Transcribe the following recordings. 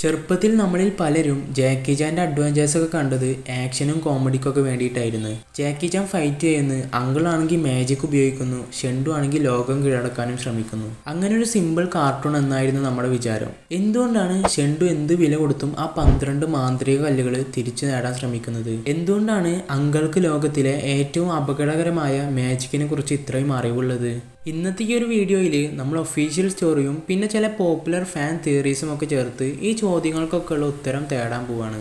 ചെറുപ്പത്തിൽ നമ്മളിൽ പലരും ജാക്കി ചാൻ്റെ അഡ്വഞ്ചേഴ്സൊക്കെ കണ്ടത് ആക്ഷനും കോമഡിക്കൊക്കെ വേണ്ടിയിട്ടായിരുന്നു. ജാക്കി ചാൻ ഫൈറ്റ് ചെയ്യുന്നു, അങ്കിൾ ആണെങ്കിൽ മാജിക് ഉപയോഗിക്കുന്നു, ഷെൻഡു ആണെങ്കിൽ ലോകം കീഴടക്കാനും ശ്രമിക്കുന്നു. അങ്ങനെ ഒരു സിമ്പിൾ കാർട്ടൂൺ എന്നായിരുന്നു നമ്മുടെ വിചാരം. എന്തുകൊണ്ടാണ് ഷെൻഡു എന്ത് വില കൊടുത്തും ആ 12 മാന്ത്രിക കല്ലുകൾ തിരിച്ചു നേടാൻ ശ്രമിക്കുന്നത്? എന്തുകൊണ്ടാണ് അങ്കിൾക്ക് ലോകത്തിലെ ഏറ്റവും അപകടകരമായ മാജിക്കിനെ കുറിച്ച് ഇത്രയും അറിവുള്ളത്? ഇന്നത്തെ ഈ ഒരു വീഡിയോയിൽ നമ്മൾ ഒഫീഷ്യൽ സ്റ്റോറിയും പിന്നെ ചില പോപ്പുലർ ഫാൻ തിയറീസും ഒക്കെ ചേർത്ത് ഈ ചോദ്യങ്ങൾക്കൊക്കെ ഉള്ള ഉത്തരം തേടാൻ പോവാണ്.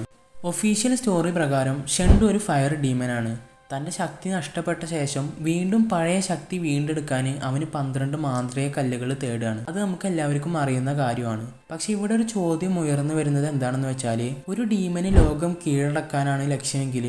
ഒഫീഷ്യൽ സ്റ്റോറി പ്രകാരം ഷെൻഡു ഒരു ഫയർ ഡീമനാണ്. തൻ്റെ ശക്തി നഷ്ടപ്പെട്ട ശേഷം വീണ്ടും പഴയ ശക്തി വീണ്ടെടുക്കാൻ അവന് 12 മാന്ത്രിക കല്ലുകൾ തേടുകയാണ്. അത് നമുക്ക് എല്ലാവർക്കും അറിയുന്ന കാര്യമാണ്. പക്ഷെ ഇവിടെ ഒരു ചോദ്യം ഉയർന്നു വരുന്നത് എന്താണെന്ന് വെച്ചാൽ, ഒരു ഡീമന് ലോകം കീഴടക്കാനാണ് ലക്ഷ്യമെങ്കിൽ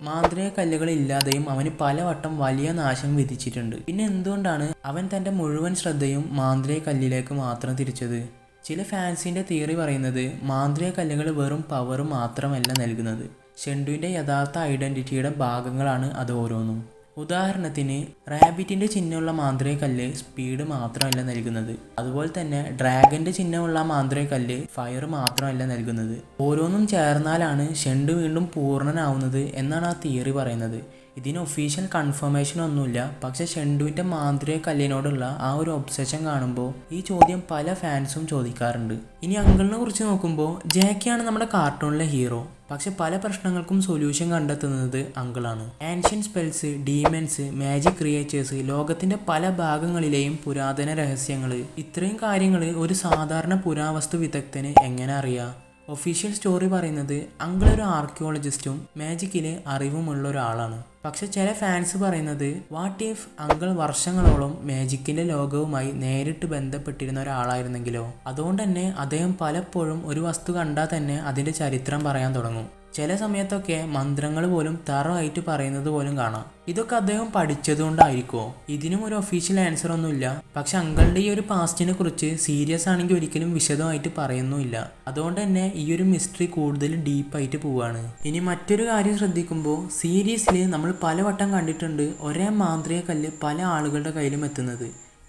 മാന്ത്രിക കല്ലുകൾ ഇല്ലാതെയും അവന് പലവട്ടം വലിയ നാശം വിധിച്ചിട്ടുണ്ട്. പിന്നെ എന്തുകൊണ്ടാണ് അവൻ തൻ്റെ മുഴുവൻ ശ്രദ്ധയും മാന്ത്രിക കല്ലിലേക്ക് മാത്രം തിരിച്ചത്? ചില ഫാൻസിൻ്റെ തിയറി പറയുന്നത് മാന്ത്രിക കല്ലുകൾ വെറും പവർ മാത്രമല്ല നൽകുന്നത്, ഷെൻഡുവിൻ്റെ യഥാർത്ഥ ഐഡൻറ്റിറ്റിയുടെ ഭാഗങ്ങളാണ് അത് ഓരോന്നും. ഉദാഹരണത്തിന് റാബിറ്റിൻ്റെ ചിഹ്നമുള്ള മാന്ത്രിക കല്ല് സ്പീഡ് മാത്രമല്ല നൽകുന്നത്, അതുപോലെ തന്നെ ഡ്രാഗൻ്റെ ചിഹ്നമുള്ള മാന്ത്രിക കല്ല് ഫയർ മാത്രമല്ല നൽകുന്നത്. ഓരോന്നും ചേർന്നാലാണ് ഷെൻഡു വീണ്ടും പൂർണ്ണനാവുന്നത് എന്നാണ് ആ തിയറി പറയുന്നത്. ഇതിന് ഒഫീഷ്യൽ കൺഫർമേഷൻ ഒന്നുമില്ല. പക്ഷെ ഷെൻഡുവിൻ്റെ മാന്ത്രിക കല്ലിനോടുള്ള ആ ഒരു ഒബ്സഷൻ കാണുമ്പോൾ ഈ ചോദ്യം പല ഫാൻസും ചോദിക്കാറുണ്ട്. ഇനി അങ്കിളിനെ കുറിച്ച് നോക്കുമ്പോൾ ജാക്കിയാണ് നമ്മുടെ കാർട്ടൂണിലെ ഹീറോ. പക്ഷെ പല പ്രശ്നങ്ങൾക്കും സൊല്യൂഷൻ കണ്ടെത്തുന്നത് അങ്കിളാണ്. Ancient spells, demons, magic creatures, ലോകത്തിൻ്റെ പല ഭാഗങ്ങളിലെയും പുരാതന രഹസ്യങ്ങൾ, ഇത്രയും കാര്യങ്ങൾ ഒരു സാധാരണ പുരാവസ്തു വിദഗ്ധന് എങ്ങനെ അറിയാം? ഒഫീഷ്യൽ സ്റ്റോറി പറയുന്നത് അങ്കിൾ ഒരു ആർക്കിയോളജിസ്റ്റും മാജിക്കിൽ അറിവുമുള്ള ഒരാളാണ്. പക്ഷെ ചില ഫാൻസ് പറയുന്നത്, വാട്ട് ഇഫ് അങ്കിൾ വർഷങ്ങളോളം മാജിക്കിൻ്റെ ലോകവുമായി നേരിട്ട് ബന്ധപ്പെട്ടിരുന്ന ഒരാളായിരുന്നെങ്കിലോ? അതുകൊണ്ട് തന്നെ അദ്ദേഹം പലപ്പോഴും ഒരു വസ്തു കണ്ടാൽ തന്നെ അതിൻ്റെ ചരിത്രം പറയാൻ തുടങ്ങും. ചില സമയത്തൊക്കെ മന്ത്രങ്ങൾ പോലും തറവായിട്ട് പറയുന്നത് പോലും കാണാം. ഇതൊക്കെ അദ്ദേഹം പഠിച്ചതുകൊണ്ടായിരിക്കുമോ? ഇതിനും ഒരു ഒഫീഷ്യൽ ആൻസർ ഒന്നുമില്ല. പക്ഷെ അങ്കിളുടെ ഈ ഒരു പാസ്റ്റിനെ കുറിച്ച് സീരിയസ് ആണെങ്കിൽ ഒരിക്കലും വിശദമായിട്ട് പറയുന്നുമില്ല. അതുകൊണ്ട് തന്നെ ഈ ഒരു മിസ്റ്ററി കൂടുതൽ ഡീപ്പായിട്ട് പോവാണ്. ഇനി മറ്റൊരു കാര്യം ശ്രദ്ധിക്കുമ്പോൾ, സീരീസിൽ നമ്മൾ പലവട്ടം കണ്ടിട്ടുണ്ട് ഒരേ മാന്ത്രിക കല്ല് പല ആളുകളുടെ കയ്യിലും എത്തുന്നത്.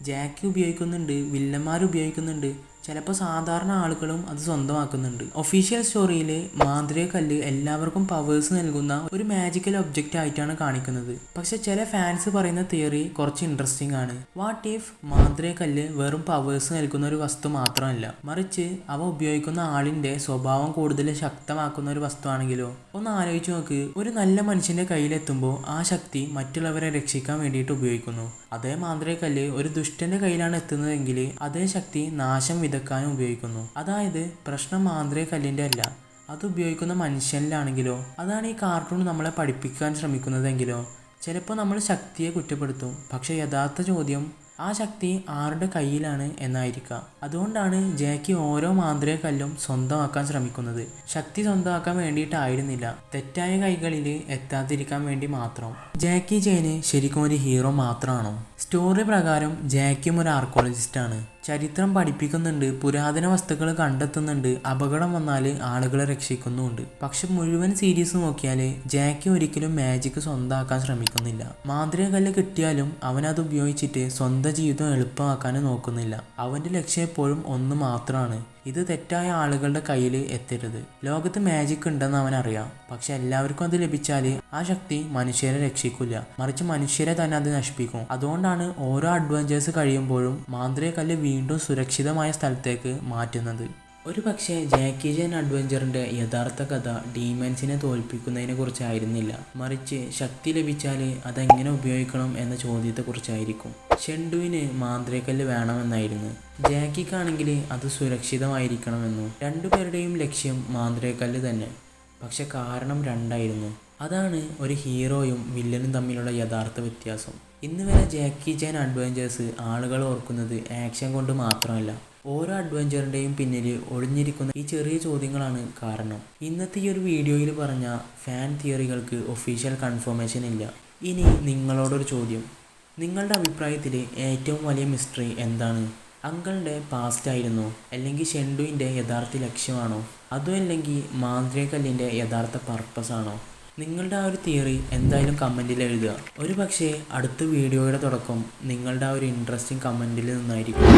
ജാക്കി ഉപയോഗിക്കുന്നുണ്ട്, വില്ലന്മാർ ഉപയോഗിക്കുന്നുണ്ട്, ചിലപ്പോൾ സാധാരണ ആളുകളും അത് സ്വന്തമാക്കുന്നുണ്ട്. ഒഫീഷ്യൽ സ്റ്റോറിയിൽ മാന്ത്രിക കല്ല് എല്ലാവർക്കും പവേഴ്സ് നൽകുന്ന ഒരു മാജിക്കൽ ഒബ്ജക്റ്റ് ആയിട്ടാണ് കാണിക്കുന്നത്. പക്ഷെ ചില ഫാൻസ് പറയുന്ന തിയറി കുറച്ച് ഇൻട്രസ്റ്റിംഗ് ആണ്. വാട്ട് ഇഫ് മാന്ത്രിക കല്ല് വെറും പവേഴ്സ് നൽകുന്ന ഒരു വസ്തു മാത്രമല്ല, മറിച്ച് അവ ഉപയോഗിക്കുന്ന ആളിൻ്റെ സ്വഭാവം കൂടുതൽ ശക്തമാക്കുന്ന ഒരു വസ്തു ആണെങ്കിലോ? ഒന്ന് ആലോചിച്ച് നോക്ക്. ഒരു നല്ല മനുഷ്യൻ്റെ കയ്യിലെത്തുമ്പോൾ ആ ശക്തി മറ്റുള്ളവരെ രക്ഷിക്കാൻ വേണ്ടിയിട്ട് ഉപയോഗിക്കുന്നു. അതേ മാന്ത്രിക കല്ല് ഒരു ദുഷ്ടൻ്റെ കയ്യിലാണ് എത്തുന്നതെങ്കിൽ അതേ ശക്തി നാശം വിതക്കാനും ഉപയോഗിക്കുന്നു. അതായത് പ്രശ്നം മാന്ത്രിക കല്ലിൻ്റെ അല്ല, അത് ഉപയോഗിക്കുന്ന മനുഷ്യനിലാണെങ്കിലോ? അതാണ് ഈ കാർട്ടൂൺ നമ്മളെ പഠിപ്പിക്കാൻ ശ്രമിക്കുന്നതെങ്കിലോ? ചിലപ്പോൾ നമ്മൾ ശക്തിയെ കുറ്റപ്പെടുത്തും, പക്ഷെ യഥാർത്ഥ ചോദ്യം ആ ശക്തി ആരുടെ കയ്യിലാണ് എന്നായിരിക്കാം. അതുകൊണ്ടാണ് ജാക്കി ഓരോ മാന്ത്രിക കല്ലും സ്വന്തമാക്കാൻ ശ്രമിക്കുന്നത്. ശക്തി സ്വന്തമാക്കാൻ വേണ്ടിയിട്ടായിരുന്നില്ല, തെറ്റായ കൈകളിൽ എത്താതിരിക്കാൻ വേണ്ടി മാത്രം. ജാക്കി ചാന് ശരിക്കും ഒരു ഹീറോ മാത്രമാണോ? സ്റ്റോറി പ്രകാരം ജാക്കിയും ഒരു ആർക്കോളജിസ്റ്റാണ്. ചരിത്രം പഠിപ്പിക്കുന്നുണ്ട്, പുരാതന വസ്തുക്കൾ കണ്ടെത്തുന്നുണ്ട്, അപകടം വന്നാൽ ആളുകളെ രക്ഷിക്കുന്നുമുണ്ട്. പക്ഷെ മുഴുവൻ സീരീസ് നോക്കിയാൽ ജാക്കി ഒരിക്കലും മാജിക് സ്വന്തമാക്കാൻ ശ്രമിക്കുന്നില്ല. മാന്ത്രിക കല്ല് കിട്ടിയാലും അവനത് ഉപയോഗിച്ചിട്ട് സ്വന്തം ജീവിതം എളുപ്പമാക്കാൻ നോക്കുന്നില്ല. അവൻ്റെ ലക്ഷ്യം എപ്പോഴും ഒന്ന് മാത്രമാണ്, ഇത് തെറ്റായ ആളുകളുടെ കയ്യിൽ എത്തരുത്. ലോകത്ത് മാജിക് ഉണ്ടെന്ന് അവനറിയാം. പക്ഷെ എല്ലാവർക്കും അത് ലഭിച്ചാൽ ആ ശക്തി മനുഷ്യരെ രക്ഷിക്കില്ല, മറിച്ച് മനുഷ്യരെ തന്നെ അത് നശിപ്പിക്കും. അതുകൊണ്ടാണ് ഓരോ അഡ്വഞ്ചേഴ്സ് കഴിയുമ്പോഴും മാന്ത്രിക കല്ല് വീണ്ടും സുരക്ഷിതമായ സ്ഥലത്തേക്ക് മാറ്റുന്നത്. ഒരു പക്ഷേ ജാക്കി ചാൻ അഡ്വഞ്ചറിൻ്റെ യഥാർത്ഥ കഥ ഡീമൻസിനെ തോൽപ്പിക്കുന്നതിനെ കുറിച്ചായിരുന്നില്ല, മറിച്ച് ശക്തി ലഭിച്ചാൽ അതെങ്ങനെ ഉപയോഗിക്കണം എന്ന ചോദ്യത്തെക്കുറിച്ചായിരിക്കും. ഷെൻഡുവിന് മാന്ത്രികക്കല്ല് വേണമെന്നായിരുന്നു, ജാക്കിക്കാണെങ്കിൽ അത് സുരക്ഷിതമായിരിക്കണമെന്നു. രണ്ടുപേരുടെയും ലക്ഷ്യം മാന്ത്രികക്കല്ല് തന്നെ, പക്ഷെ കാരണം രണ്ടായിരുന്നു. അതാണ് ഒരു ഹീറോയും വില്ലനും തമ്മിലുള്ള യഥാർത്ഥ വ്യത്യാസം. ഇന്ന് വരെ ജാക്കി ചാൻ അഡ്വഞ്ചേഴ്സ് ആളുകൾ ഓർക്കുന്നത് ആക്ഷൻ കൊണ്ട് മാത്രമല്ല, ഓരോ അഡ്വഞ്ചറിൻ്റെയും പിന്നിൽ ഒളിഞ്ഞിരിക്കുന്ന ഈ ചെറിയ ചോദ്യങ്ങളാണ് കാരണം. ഇന്നത്തെ ഈ ഒരു വീഡിയോയിൽ പറഞ്ഞ ഫാൻ തിയറികൾക്ക് ഒഫീഷ്യൽ കൺഫർമേഷൻ ഇല്ല. ഇനി നിങ്ങളോടൊരു ചോദ്യം, നിങ്ങളുടെ അഭിപ്രായത്തിൽ ഏറ്റവും വലിയ മിസ്റ്ററി എന്താണ്? അങ്കിളുടെ പാസ്റ്റ് ആയിരുന്നോ, അല്ലെങ്കിൽ ഷെൻഡുവിൻ്റെ യഥാർത്ഥ ലക്ഷ്യമാണോ, അതോ അല്ലെങ്കിൽ മാന്ത്രിക കല്ലിൻ്റെ യഥാർത്ഥ പർപ്പസ് ആണോ? നിങ്ങളുടെ ആ ഒരു തിയറി എന്തായാലും കമൻറ്റിൽ എഴുതുക. ഒരു പക്ഷേ അടുത്ത വീഡിയോയുടെ തുടക്കം നിങ്ങളുടെ ആ ഒരു ഇൻട്രസ്റ്റിംഗ് കമൻറ്റിൽ നിന്നായിരിക്കും.